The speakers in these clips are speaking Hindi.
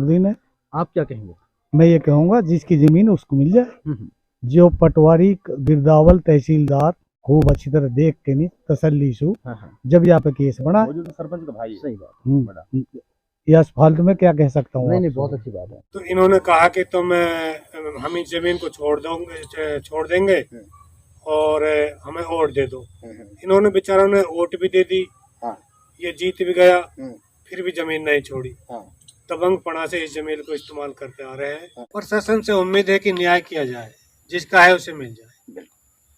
नूरुद्दीन है। आप क्या कहेंगे? मैं ये कहूँगा जिसकी जमीन उसको मिल जाए। जो पटवारी गिरदावल तहसीलदार खूब अच्छी तरह देख के नहीं तसल्ली से जब यहाँ पे केस बना। वो जो तो सरपंच का भाई है। सही बात। बड़ा यह फालतू में क्या कह सकता हूँ। नहीं बहुत अच्छी बात है। तो इन्होंने कहा कि तुम हम इस जमीन को छोड़ देंगे और हमें वोट दे दो। इन्होंने बेचारों ने वोट भी दे दी। ये जीत भी गया, फिर भी जमीन नहीं छोड़ी। दबंगपना से इस जमीन को इस्तेमाल करते आ रहे हैं। प्रशासन से उम्मीद है कि न्याय किया जाए, जिसका है उसे मिल जाए।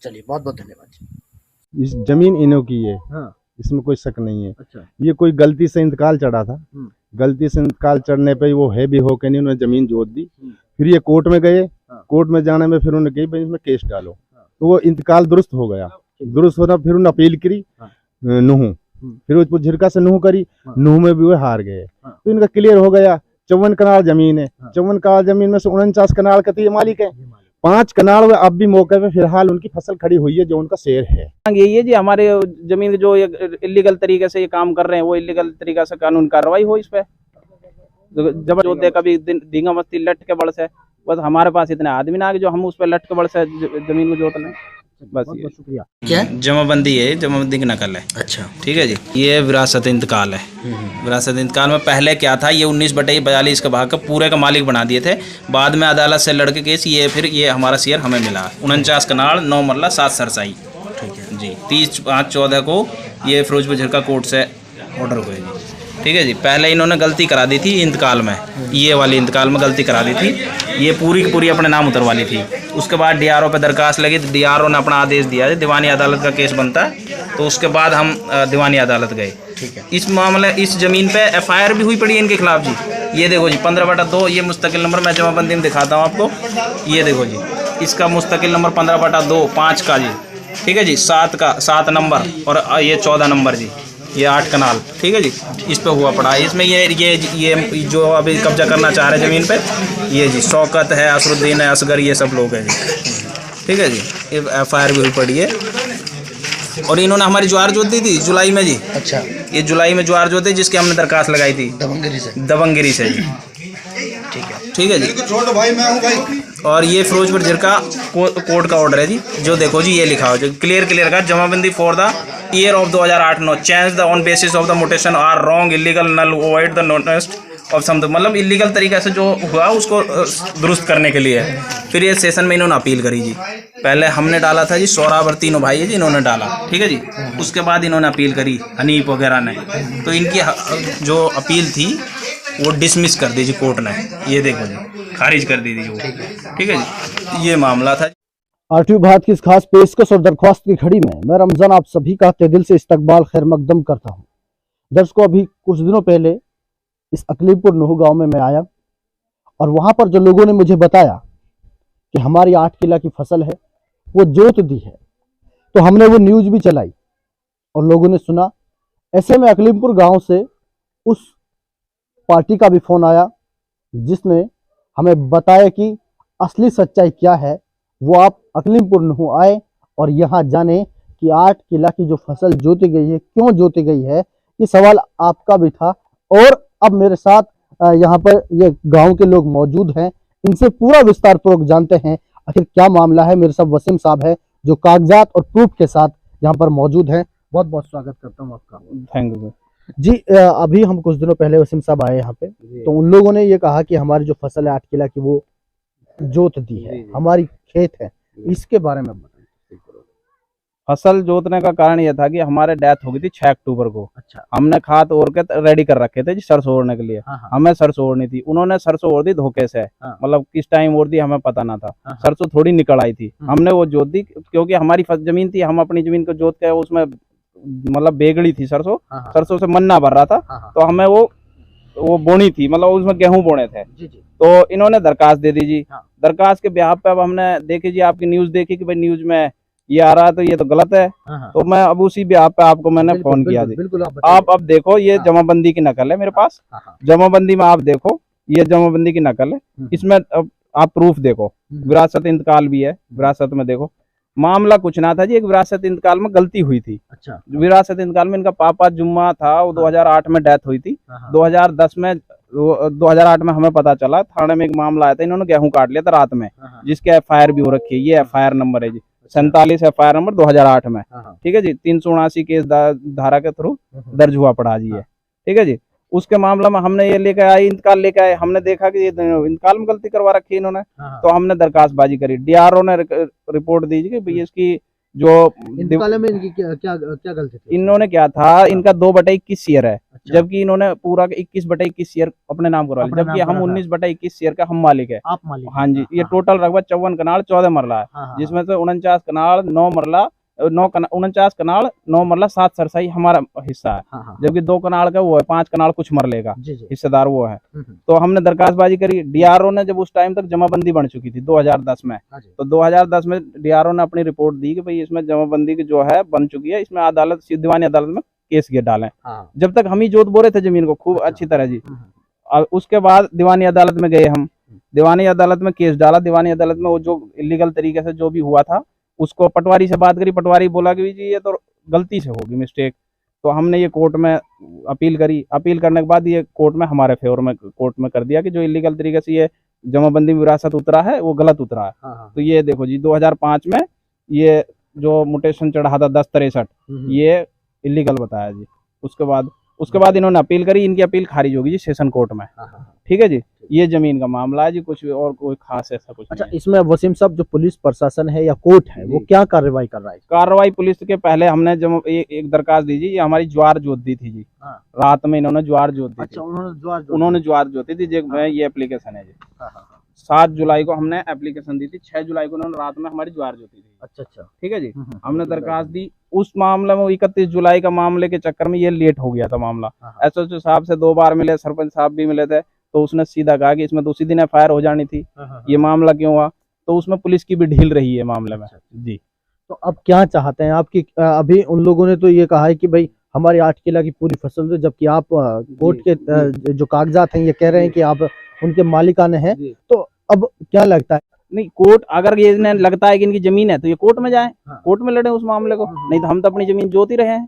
चलिए बहुत बहुत धन्यवाद। इस जमीन इन्हों की है। हाँ। इसमें कोई शक नहीं है। अच्छा। ये कोई गलती से इंतकाल चढ़ा था। गलती से इंतकाल चढ़ने पे वो है भी हो के नहीं, उन्होंने जमीन जोत दी। फिर ये कोर्ट में गए। कोर्ट में जाने में फिर उन्होंने कही भाई इसमें केस डालो। तो वो इंतकाल दुरुस्त हो गया। दुरुस्त होना फिर उन्होंने अपील करी नूह, फिर उसको झिरका से नूह करी। नूह में भी वो हार गए। तो इनका क्लियर हो गया 54 कनाल जमीन है। 54 कनाल जमीन में से 49 कनाल का तो ये मालिक है। 5 कनाल में अब भी मौके पे फिलहाल उनकी फसल खड़ी हुई है जो उनका शेर है। यही है जी, हमारे जमीन जो इलीगल तरीके से ये काम कर रहे हैं वो इलीगल तरीके से कानून कार्रवाई हो इस पे। जब होते कभी धींगा मस्ती लट के बड़ से, बस हमारे पास इतने आदमी ना आगे जो हम उस पर लट के बड़ से जमीन को जोत लें। बस ये शुक्रिया। क्या जमाबंदी है, जमाबंदी की नकल है। अच्छा ठीक है जी। ये विरासत इंतकाल है। विरासत इंतकाल में पहले क्या था, ये 19/42 का भाग का पूरे का मालिक बना दिए थे। बाद में अदालत से लड़के केस ये फिर ये हमारा शेयर हमें मिला। 49 कनाल 9 मरला 7 सरसाई। ठीक है जी। 30/5/14 को ये फिरोजपुर झिरका कोर्ट से ऑर्डर हुए जी। ठीक है जी। पहले इन्होंने गलती करा दी थी इंतकाल में, ये वाली इंतकाल में गलती करा दी थी। ये पूरी की पूरी अपने नाम उतरवा ली थी। उसके बाद DRO पे दरखास्त लगी तो DRO ने अपना आदेश दिया है, दीवानी अदालत का केस बनता है। तो उसके बाद हम दीवानी अदालत गए। ठीक है। इस मामले इस ज़मीन पे FIR भी हुई पड़ी है इनके खिलाफ जी। ये देखो जी 15/2 ये मुस्तकिल नंबर मैं जमाबंदी में दिखाता हूँ आपको। ये देखो जी इसका मुस्तकिल नंबर 15/2 5 का जी। ठीक है जी। 7 नंबर और ये 14 नंबर जी। ये 8 कनाल। ठीक है जी। इस पे हुआ पड़ा है। इसमें ये जो अभी कब्जा करना चाह रहे ज़मीन पे ये जी शौकत है, असरुद्दीन है, असगर, ये सब लोग हैं जी। ठीक है जी। ये FIR भी हुई पड़ी है। और इन्होंने हमारी ज्वार जोत दी थी जुलाई में जी। अच्छा। ये जुलाई में ज्वार जोती जिसकी हमने दरखास्त लगाई थी दबंगिरी से जी। ठीक है जी। भाई मैं हूं भाई। और ये फिरोजपुर झिरका कोर्ट का ऑर्डर है जी। जो देखो जी ये लिखा हो जो क्लियर का जमाबंदी for the year of 2008-9 change the on basis of the mutation are wrong illegal null avoid the notice of some, मतलब इलीगल तरीके से जो हुआ उसको दुरुस्त करने के लिए। फिर ये सेशन में इन्होंने अपील करी जी। पहले हमने डाला था जी, सोहराब और तीनों भाई है जी इन्होंने डाला। ठीक है जी। उसके बाद इन्होंने अपील करी हनीफ वगैरह ने। तो इनकी जो अपील थी वो डिसमिस कर दी जी कोर्ट ने। ये देखो जी खारिज कर दी थी वो। ठीक है जी। ये मामला था। RTV भारत की इस खास पेशकश और दरख्वास्त की घड़ी में मैं रमजान आप सभी का तहे दिल से इस्तकबाल खैर मकदम करता हूँ। दर्शकों, अभी कुछ दिनों पहले इस अकलीमपुर नूह गांव में मैं आया और वहां पर जो लोगों ने मुझे बताया कि हमारी 8 किला की फसल है वो जोत दी है, तो हमने वो न्यूज भी चलाई और लोगों ने सुना। ऐसे में अकलीमपुर गांव से उस पार्टी का भी फोन आया जिसने हमें बताया कि असली सच्चाई क्या है। वो आप अकलीमपुर नूह आए और यहाँ जाने कि 8 किला की जो फसल जोती गई है क्यों जोती गई है, ये सवाल आपका भी था। और अब मेरे साथ यहाँ पर ये गांव के लोग मौजूद हैं, इनसे पूरा विस्तार पूर्वक जानते हैं आखिर क्या मामला है। मेरे साथ वसीम साहब है जो कागजात और प्रूफ के साथ यहाँ पर मौजूद हैं। बहुत बहुत स्वागत करता हूँ आपका। थैंक यू जी। अभी हम कुछ दिनों पहले वसीम साहब आए यहाँ पे, तो उन लोगों ने ये कहा कि हमारी जो फसल है 8 किला की वो जोत दी है, हमारी खेत है, इसके बारे में बताएं। फसल जोतने का कारण यह था कि हमारे डेथ हो गई थी 6 अक्टूबर को। अच्छा। हमने खाद ओढ़ के रेडी कर रखे थे जी सरसों ओढ़ने के लिए। हमें सरसों ओढ़नी थी, उन्होंने सरसों ओढ़ दी धोखे से। मतलब किस टाइम ओढ़ दी हमें पता ना था। सरसों थोड़ी निकल आई थी, हमने वो जोत दी क्योंकि हमारी जमीन थी। हम अपनी जमीन को जोत के उसमें मतलब बेगड़ी थी सरसों। सरसों से मन्ना भर रहा था तो हमें वो बोनी थी, मतलब उसमें गेहूं बोने थे। तो इन्होंने दरखास्त दे दी जी। दरखास्त के बिहाफ पे अब हमने देखी जी आपकी न्यूज देखी कि भाई न्यूज में ये आ रहा है तो ये तो गलत है। तो मैं अब उसी बिहाफ पे आपको मैंने फोन किया जी। आप अब देखो ये जमाबंदी की नकल है मेरे पास। जमाबंदी में आप देखो ये जमाबंदी की नकल है। इसमें अब आप प्रूफ देखो, विरासत इंतकाल भी है, विरासत में देखो मामला कुछ ना था जी, एक विरासत इंतकाल में गलती हुई थी। अच्छा। विरासत इंतकाल में इनका पापा जुम्मा था, वो 2008 में डेथ हुई थी। 2010 में 2008 में हमें पता चला, थाने में एक मामला आया था, इन्होंने गेहूं काट लिया था रात में, जिसके एफआईआर भी हो रखी है। ये एफआईआर नंबर है जी 47 एफआईआर नंबर 2008 में। ठीक है जी, 379 केस धारा के थ्रू दर्ज हुआ पड़ा जी ये। ठीक है जी, उसके मामला में हमने ये लेकर आए, इंतकाल लेकर आए, हमने देखा कि ये इंतकाल में गलती करवा रखी है इन्होंने। तो हमने दरखास्तबाजी करी, डीआरओ ने रिपोर्ट दी कि भाई इसकी जो इंतकाल में इनकी क्या गलती थी? इन्होंने क्या था, इनका 2/21 शेयर है। अच्छा। जबकि इन्होंने पूरा 21/21 शेयर अपने नाम करवा लिया, जबकि हम 19/21 शेयर का हम मालिक है। आप मालिक? हाँ जी। ये टोटल रकबा 54 कनाल 14 मरला है, जिसमें से 49 कनाल 9 मरला 49 कनाल 9 मरला 7 सरसाई हमारा हिस्सा है। जबकि 2 कनाल का वो है, 5 कनाल कुछ मरले का हिस्सेदार वो है। तो हमने दरखास्तबाजी करी। डीआरओ ने जब उस टाइम तक जमाबंदी बन चुकी थी 2010 में, तो 2010 में डीआरओ ने अपनी रिपोर्ट दी कि भाई इसमें जमाबंदी की जो है बन चुकी है, इसमें अदालत दीवानी अदालत में केस गिर डालें। जब तक हम ही जोत बोरे थे जमीन को खूब अच्छी तरह जी। और उसके बाद दीवानी अदालत में गए हम, दीवानी अदालत में केस डाला। दीवानी अदालत में वो जो इलीगल तरीके से जो भी हुआ था, उसको पटवारी से बात करी। पटवारी बोला कि जी ये तो गलती से होगी, मिस्टेक। तो हमने ये कोर्ट में अपील करी। अपील करने के बाद ये कोर्ट में हमारे फेवर में कोर्ट में कर दिया कि जो इलीगल तरीके से ये जमाबंदी विरासत उतरा है वो गलत उतरा है। तो ये देखो जी 2005 में ये जो मुटेशन चढ़ा था 1063 ये इलीगल बताया जी। उसके बाद इन्होंने अपील करी, इनकी अपील खारिज होगी जी सेशन कोर्ट में। ठीक है जी, ये जमीन का मामला है जी, कुछ और कोई खास ऐसा कुछ। अच्छा, इसमें वसीम साहब जो पुलिस प्रशासन है या कोर्ट है वो क्या कार्रवाई कर रहा है? कार्रवाई पुलिस के पहले हमने जब एक दरखास्त दी जी, ये हमारी ज्वार जोत दी थी जी। रात में इन्होंने ज्वार जोत दी। अच्छा, उन्होंने ज्वार जोती थी जी। ये एप्लीकेशन है जी। 7 जुलाई को हमने एप्लीकेशन दी थी, 6 जुलाई को उन्होंने रात में हमारी ज्वार जोती थी। अच्छा। ठीक है जी, हमने दरखास्त दी। उस मामले में 31 जुलाई का मामले के चक्कर में ये लेट हो गया था मामला। एसएचओ साहब से 2 बार मिले, सरपंच साहब भी मिले थे, तो उसने सीधा कहा कि इसमें तो उसी दिन एफआईआर हो जानी थी। ये मामला क्यों हुआ? तो उसमें पुलिस की भी ढील रही है मामले में जी। तो अब क्या चाहते हैं आपकी? अभी उन लोगों ने तो ये कहा है कि भाई हमारी 8 किला की पूरी फसल दो, जबकि आप कोर्ट के जो कागजात हैं ये कह रहे हैं कि आप उनके मालिकाने हैं। तो अब क्या लगता है? नहीं, कोर्ट अगर ये लगता है कि इनकी जमीन है तो ये कोर्ट में जाए, कोर्ट में लड़े उस मामले को। नहीं तो हम तो अपनी जमीन जोत ही रहे हैं।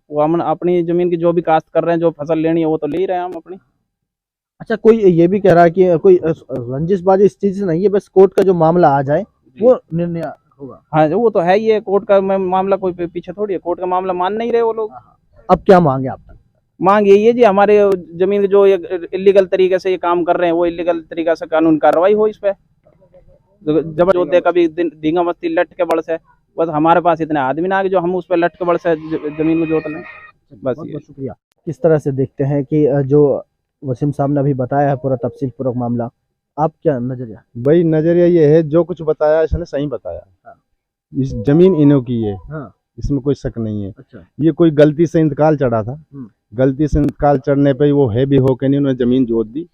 वो हम अपनी जमीन की जो भी काश्त कर रहे हैं, जो फसल लेनी है वो तो ले ही रहे हैं हम अपनी। अच्छा, कोई ये भी कह रहा है कि कोई रंजिशबाजी इस चीज से नहीं है, बस कोर्ट का जो मामला आ जाए वो निर्णय होगा। हाँ, वो तो है, ये कोर्ट का मामला कोई पीछे थोड़ी है, कोर्ट का मामला मान नहीं रहे वो लोग। अब क्या मांगे आप? मांग यही है जी, हमारे जमीन जो इलीगल तरीके से ये काम कर रहे हैं, वो इलीगल तरीके से कानून कार्रवाई हो इस पे। जब जो दे कभी धींगा मस्ती लट के बड़ से, बस हमारे पास इतने आदमी ना कि जो हम उस पर लट के बड़ से जमीन में जोत लें। बस बहुत शुक्रिया। किस तरह से देखते हैं कि जो वसीम साहब ने अभी बताया है पूरा तफसील पूर्वक मामला, आप क्या नजरिया? भाई नजरिया ये है, जो कुछ बताया इसने सही बताया। इस जमीन इन्हों की है, इसमें कोई शक नहीं है। अच्छा। ये कोई गलती से इंतकाल चढ़ा था, गलती से इंतकाल चढ़ने पे वो है भी हो के नहीं, उन्होंने जमीन जोत दी।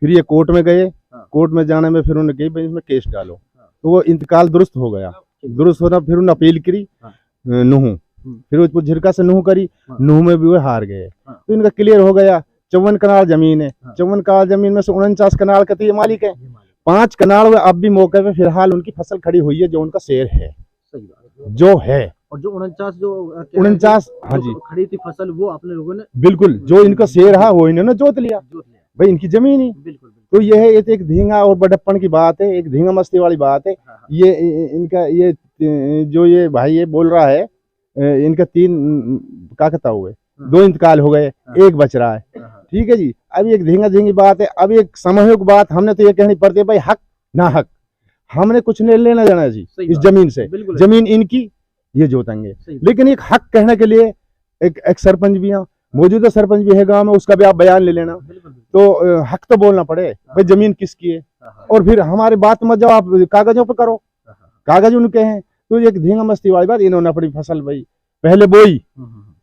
फिर ये कोर्ट में गए, कोर्ट में जाने में फिर उन्होंने कही भाई इसमें केस डालो। तो वो इंतकाल दुरुस्त हो गया। दुरुस्त होना, फिर उन्होंने अपील करी नूह, फिर उसको झिरका से नूह करी, नूह में भी वो हार गए। तो इनका क्लियर हो गया 54 कनाल जमीन है। 54 कनाल जमीन में से 49 कनाल का तो ये मालिक है। 5 कनाल में अब भी मौके पे फिलहाल उनकी फसल खड़ी हुई है, जो उनका शेर है, जो है। और जो 49 हाँ जी खड़ी थी फसल, वो अपने लोगों ने बिल्कुल जो इनका शेर है वो इन्होंने जोत लिया भाई, इनकी जमीन ही। तो ये है, ये तो एक धींगा और बड़प्पन की बात है, एक धींगा मस्ती वाली बात है। ये इनका ये जो ये भाई ये बोल रहा है, इनका 3 क्या कहता हुए 2 इंतकाल हो गए, 1 बच रहा है। ठीक है जी, अब एक धींगा धींगी बात है। अब एक सामूहिक बात हमने तो ये कहनी पड़ती है भाई, हक ना हक हमने कुछ नहीं लेना जाना जी इस जमीन से। जमीन इनकी, ये जोतेंगे। लेकिन एक हक कहने के लिए एक सरपंच भी है, मौजूदा सरपंच भी है गांव में, उसका भी आप बयान ले लेना। तो हक तो बोलना पड़े भाई, जमीन किसकी है। और फिर हमारी बात मत जाओ आप कागजों पे करो, कागज उनके हैं। तो एक धींगा मस्ती वाली बात, इन्होंने अपनी फसल भाई पहले बोई,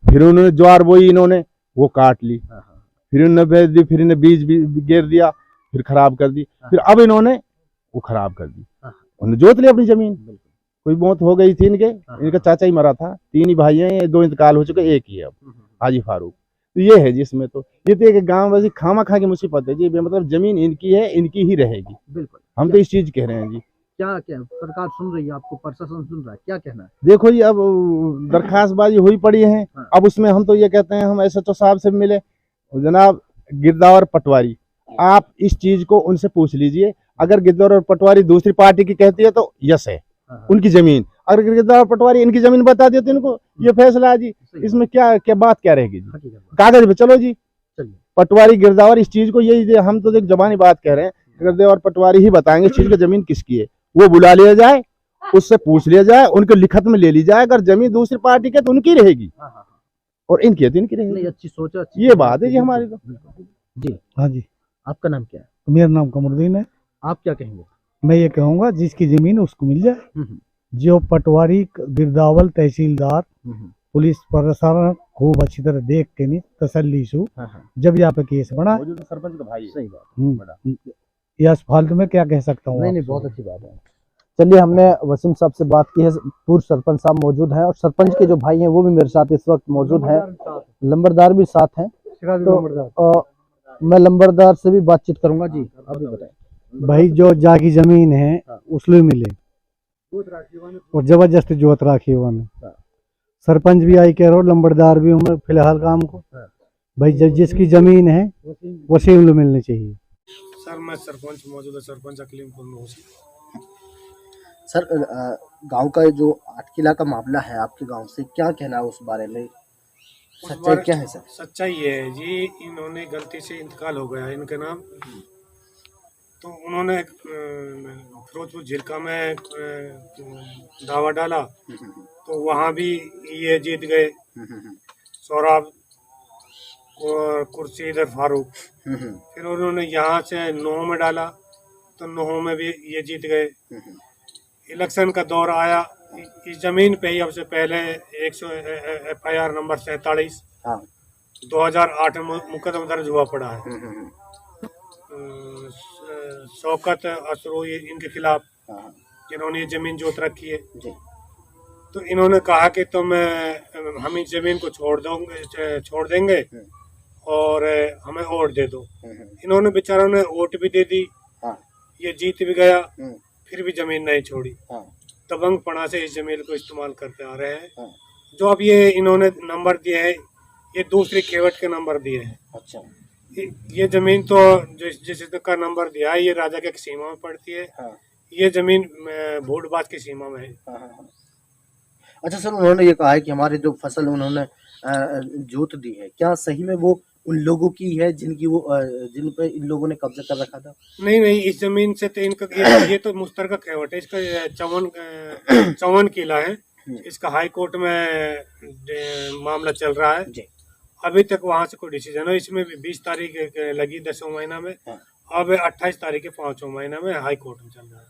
फिर उन्होंने ज्वार बोई, इन्होंने वो काट ली, फिर उन्होंने बेच दी, फिर इन्हें बीज भी गिर दिया, फिर खराब कर दी, फिर अब इन्होंने वो खराब कर दी। उन्होंने जोत ली अपनी जमीन। कोई मौत हो गई थी इनका चाचा ही मरा था, 3 ही भाई हैं, 2 इंतकाल हो चुके, 1 ही है अब, हाजी फारूक। तो ये है जिसमें तो ये तो एक गाँव वासी खामा खा की मुसीबत है जी। मतलब जमीन इनकी है, इनकी ही रहेगी। बिल्कुल, हम तो इस चीज कह रहे हैं जी। क्या क्या सरकार सुन रही है आपको, प्रशासन सुन रहा है, क्या कहना है? देखो जी, अब दरखास्तबाजी हुई पड़ी है। हाँ। अब उसमें हम तो ये कहते हैं, हम एसएचओ साहब से मिले, जनाब गिरदावर पटवारी, आप इस चीज को उनसे पूछ लीजिए। अगर गिरदावर और पटवारी दूसरी पार्टी की कहती है तो यस है, हाँ। उनकी जमीन। अगर गिरदावर पटवारी इनकी जमीन बता देते तो इनको ये फैसला है जी, इसमें क्या क्या बात क्या रहेगी जी? हकीकत में। कागज पे चलो जी, चलिए। पटवारी गिरदावर इस चीज को यही, हम तो देख जबानी बात कह रहे हैं, गिरदावर पटवारी ही बताएंगे इस चीज की जमीन किसकी है। वो बुला लिया जाए, उससे पूछ लिया जाए, उनके लिखत में ले ली जाए। अगर जमीन दूसरी पार्टी के तो उनकी रहेगी, हाँ, हाँ, और इनकी है तो इनकी रहेगी। नहीं, अच्छी सोच है, ये बात है जी हमारी तो। जी। हाँ जी, आपका नाम क्या है? मेरा नाम कमरुद्दीन है। आप क्या कहेंगे? मैं ये कहूँगा जिसकी जमीन उसको मिल जाए। हम्म, जो पटवारी गिरदावल तहसीलदार पुलिस प्रशासन खूब अच्छी तरह देख के नहीं तसल्ली से हाँ, जब यहाँ पे केस बना। सरपंच का भाई सही बात। या फालतू में क्या कह सकता हूँ। नहीं नहीं, बहुत अच्छी बात है। चलिए, हमने वसीम साहब से बात की है, पूर्व सरपंच साहब मौजूद हैं और सरपंच के जो भाई हैं वो भी मेरे साथ इस वक्त मौजूद हैं, लंबरदार भी साथ हैं। तो मैं लंबरदार से भी बातचीत करूंगा। जी, आप भी बताएं। भाई जो जागी जमीन है उसमें मिले और जबरदस्ती जोत राखी हुआ सरपंच भी आई कह रहा, लंबरदार भी हूँ फिलहाल काम को। भाई जिसकी जमीन है वैसे उनको मिलनी चाहिए। सर मैं सरपंच मौजूदा सरपंच अकलीमपुर में हूँ। सर, गांव का जो 8 किला का मामला है आपके गांव से, क्या कहना है उस बारे में? सच्चाई क्या है सर? सच्चाई ये है जी, इन्होंने गलती से इंतकाल हो गया इनके नाम, तो उन्होंने फिरोजपुर झिलका में दावा डाला, तो वहाँ भी ये जीत गए, सौराब और कुर्सी इधर फारूक। फिर उन्होंने यहाँ से नोह में डाला, तो नोह में भी ये जीत गए। इलेक्शन का दौर आया, इस जमीन पे ही अब से पहले 100 FIR नंबर 47 2008 में मुकदमा दर्ज हुआ पड़ा है। शौकत असरोई इनके खिलाफ, जिन्होंने ये जमीन जोत रखी है। तो इन्होंने कहा कि तुम हम इस जमीन को छोड़ देंगे और हमें वोट दे दो। इन्होंने बेचारों ने वोट भी दे दी, ये जीत भी गया, फिर भी जमीन नहीं छोड़ी। दबंगपना से इस जमीन को इस्तेमाल करते आ रहे हैं। जो अब ये इन्होंने नंबर दिए हैं, ये दूसरी खेवट के नंबर दिए हैं। अच्छा, ये जमीन तो जिस का नंबर दिया है, ये राजा के सीमा में पड़ती है। ये जमीन भूडबाज की सीमा में है। अच्छा सर, उन्होंने ये कहा है कि हमारी जो फसल उन्होंने जोत दी है, क्या सही में वो उन लोगों की है जिनकी वो जिन पे इन लोगों ने कब्जा कर रखा था? नहीं, इस जमीन से तो इनका ये तो मुश्तरका खेवट है। इसका 54 किला है। इसका हाई कोर्ट में मामला चल रहा है। अभी तक वहां से कोई डिसीजन हो। इसमें भी 20 तारीख लगी 10वें महीना में, अब 28 तारीख के 5वें महीना में हाई कोर्ट में चल रहा है।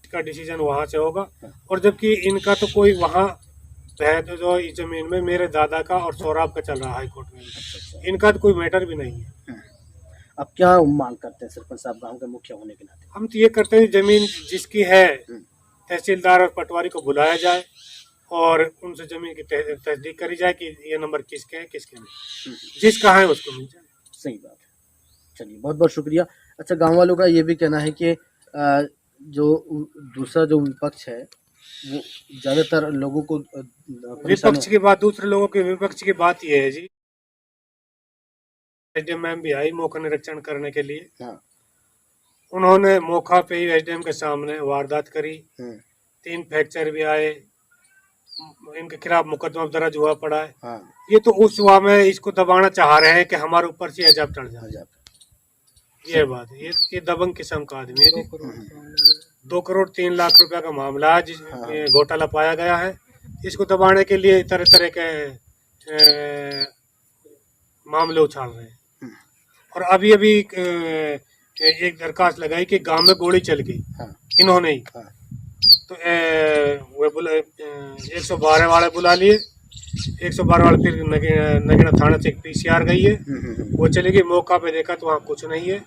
इसका डिसीजन वहां से होगा। और जबकि इनका तो कोई वहाँ है तो जो इस जमीन में मेरे दादा का और सौराब का चल रहा है हाई कोर्ट में, इनका तो कोई मैटर भी नहीं है। अब क्या मांग करते हैं सरपंच साहब गांव के मुखिया होने के नाते? हम तो ये करते हैं, जमीन जिसकी है तहसीलदार और पटवारी को बुलाया जाए और उनसे जमीन की तस्दीक करी जाए कि ये नंबर किसके हैं किसके नहीं, जिसका है उसको मिल जाए। सही बात है। चलिए, बहुत बहुत शुक्रिया। अच्छा, गांव वालों का ये भी कहना है कि जो दूसरा जो विपक्ष है वो ज्यादातर लोगों को विपक्ष की बात, दूसरे लोगों के विपक्ष की बात ये है जी, एसडीएम मैम भी आई मौका निरीक्षण करने के लिए। उन्होंने मौका पे ही एसडीएम के सामने वारदात करी। 3 फ्रैक्चर भी आए, इनके खिलाफ मुकदमा दर्ज हुआ पड़ा है। ये तो उस हुआ में इसको दबाना चाह रहे हैं कि हमारे ऊपर से एजाब चढ़ जाए। ये बात है, ये दबंग किस्म का आदमी है जी। 2 करोड़ 3 लाख रुपया का मामला है, जिसमें घोटाला पाया गया है। इसको दबाने के लिए तरह तरह के मामले उछाल रहे हैं। और अभी एक दरखास्त लगाई कि गांव में गोली चल गई, इन्होंने ही। तो वो 112 वाले बुला लिए। 112 वाले फिर नगीना थाना से एक PCR गई है, वो चली गई। मौका पे देखा तो वहाँ कुछ नहीं है।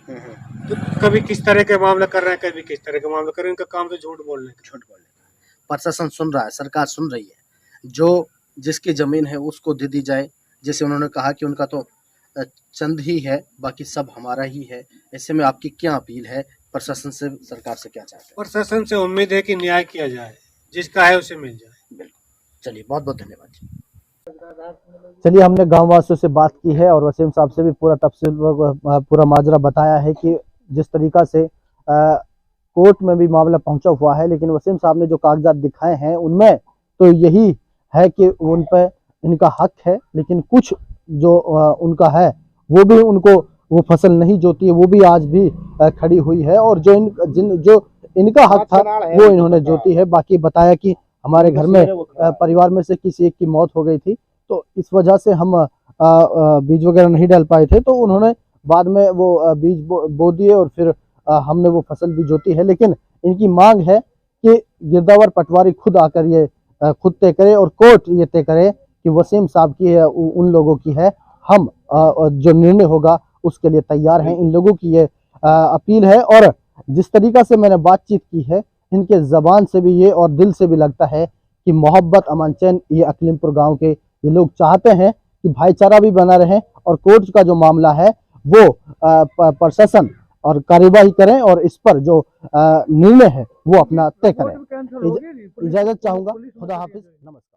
तो कभी किस तरह के मामले कर रहे हैं, कभी किस तरह के मामले कर रहे हैं। इनका काम तो झूठ बोलने का। प्रशासन सुन रहा है, सरकार सुन रही है, जो जिसकी जमीन है उसको दे दी जाए। जैसे उन्होंने कहा कि उनका तो चंद ही है, बाकी सब हमारा ही है। ऐसे में आपकी क्या अपील है प्रशासन से, सरकार से क्या चाहते हैं? प्रशासन से उम्मीद है कि न्याय किया जाए, जिसका है उसे मिल जाए। बिल्कुल, चलिए बहुत बहुत धन्यवाद जी। चलिए, हमने गांव वासियों से बात की है और वसीम साहब से भी पूरा तफसील पूरा माजरा बताया है कि जिस तरीका से कोर्ट में भी मामला पहुंचा हुआ है, लेकिन वसीम साहब ने जो कागजात दिखाए हैं उनमें तो यही है कि उन पर इनका हक है, लेकिन कुछ जो उनका है वो भी उनको वो फसल नहीं जोती है, वो भी आज भी खड़ी हुई है, और जो इनका हक था वो इन्होंने जोती है। बाकी बताया कि हमारे घर में परिवार में से किसी एक की मौत हो गई थी, तो इस वजह से हम बीज वगैरह नहीं डाल पाए थे, तो उन्होंने बाद में वो बीज बो दिए और फिर हमने वो फसल भी जोती है। लेकिन इनकी मांग है कि गिरदावर पटवारी खुद आकर ये खुद तय करे और कोर्ट ये तय करे कि वसीम साहब की है, उन लोगों की है। हम जो निर्णय होगा उसके लिए तैयार हैं। इन लोगों की ये अपील है, और जिस तरीका से मैंने बातचीत की है, इनके जबान से भी ये और दिल से भी लगता है कि मोहब्बत, अमन चैन ये अकलीमपुर गांव के ये लोग चाहते हैं कि भाईचारा भी बना रहे, और कोर्ट का जो मामला है वो प्रशासन और कार्यवाही करें और इस पर जो निर्णय है वो अपना तय करें। इजाजत चाहूंगा। खुदा हाफिज, नमस्कार।